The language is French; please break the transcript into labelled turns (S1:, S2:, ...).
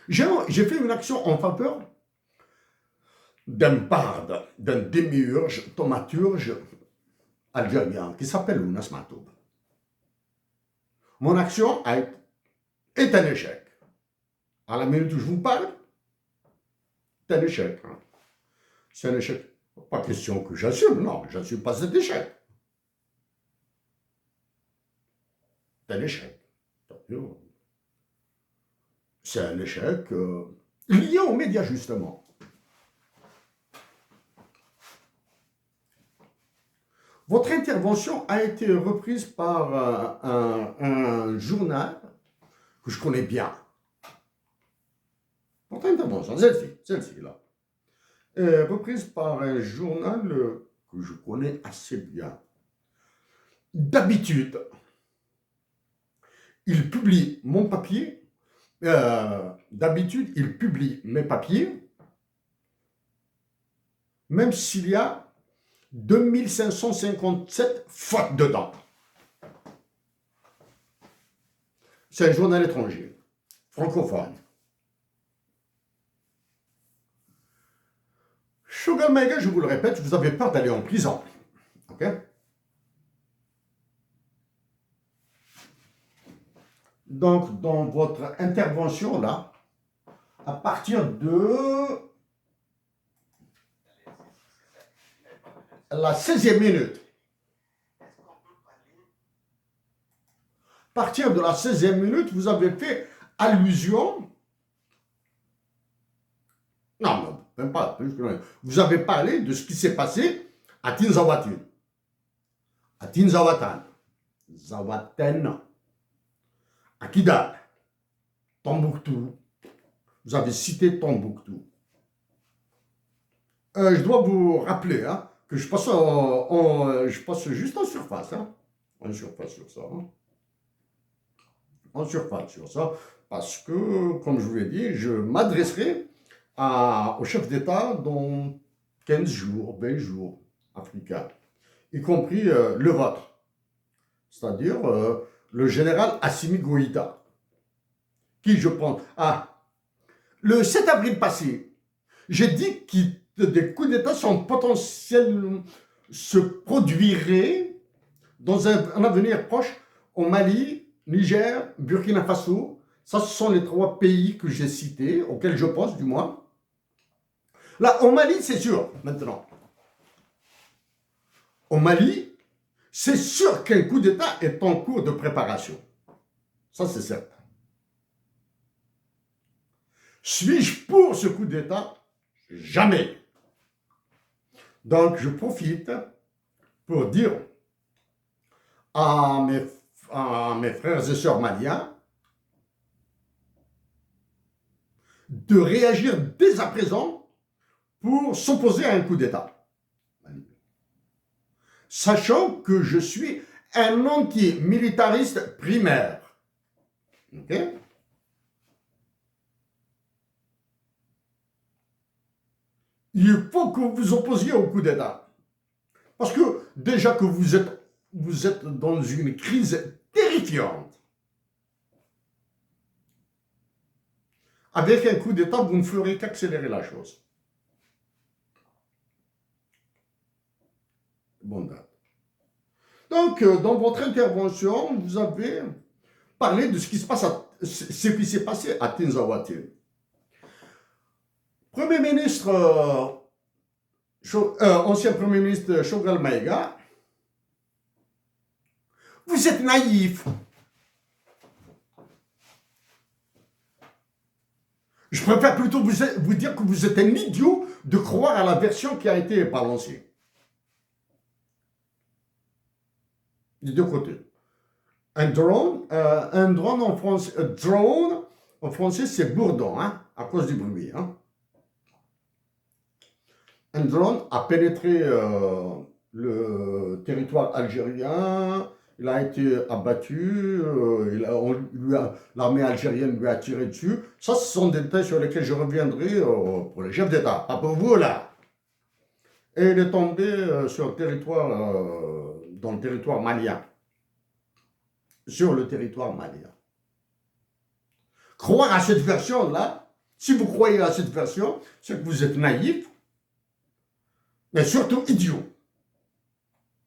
S1: J'ai fait une action en faveur d'un barde, d'un démiurge, thaumaturge algérien qui s'appelle Ounas Matoub. Mon action est un échec. À la minute où je vous parle, c'est un échec. C'est un échec. Pas question que j'assume, non, je n'assume pas cet échec. C'est un échec. C'est un échec lié aux médias, justement. Votre intervention a été reprise par un journal que je connais bien. Votre intervention, celle-ci, là, est reprise par un journal que je connais assez bien. D'habitude, il publie mon papier. D'habitude, il publie mes papiers, même s'il y a 2557 fautes dedans. C'est un journal étranger, francophone. Choguel Maïga, je vous le répète, vous avez peur d'aller en prison. Ok? Donc, dans votre intervention, là, à partir de la 16e minute, à partir de la 16e minute, vous avez fait allusion. Non, même pas. Vous avez parlé de ce qui s'est passé à Tinzawatin. À Tinzawatan. Zawaten. À Kidal. Tombouctou. Vous avez cité Tombouctou. Je dois vous rappeler que je passe juste en surface. En surface sur ça. En surface sur ça. Parce que, comme je vous l'ai dit, je m'adresserai au chef d'État dans 15 jours, 20 jours, africains, y compris le vôtre, c'est-à-dire le général Assimi Goïta, qui je pense... le 7 avril passé, j'ai dit que des coups d'État sont potentiels, se produiraient dans un avenir proche au Mali, Niger, Burkina Faso. Ça, ce sont les 3 pays que j'ai cités, auxquels je pense du moins. Là, au Mali, c'est sûr, maintenant. Au Mali, c'est sûr qu'un coup d'État est en cours de préparation. Ça, c'est certain. Suis-je pour ce coup d'État? Jamais. Donc, je profite pour dire à mes frères et sœurs maliens de réagir dès à présent pour s'opposer à un coup d'État. Sachant que je suis un anti-militariste primaire. Ok? Il faut que vous vous opposiez au coup d'État. Parce que déjà que vous êtes dans une crise terrifiante. Avec un coup d'État, vous ne ferez qu'accélérer la chose. Bon date. Donc, dans votre intervention, vous avez parlé de ce qui s'est passé à Tinzawatin. Premier ministre, ancien Premier ministre Choguel Maïga, vous êtes naïf. Je préfère plutôt vous dire que vous êtes un idiot de croire à la version qui a été balancée. Des deux côtés. Un drone en français, drone en français c'est bourdon, à cause du bruit. Un drone a pénétré le territoire algérien, il a été abattu, l'armée algérienne lui a tiré dessus. Ça, ce sont des détails sur lesquels je reviendrai pour les chefs d'État, pas pour vous là. Et il est tombé sur le territoire, dans le territoire malien. Sur le territoire malien. Croire à cette version-là, Si vous croyez à cette version, c'est que vous êtes naïf, mais surtout idiot.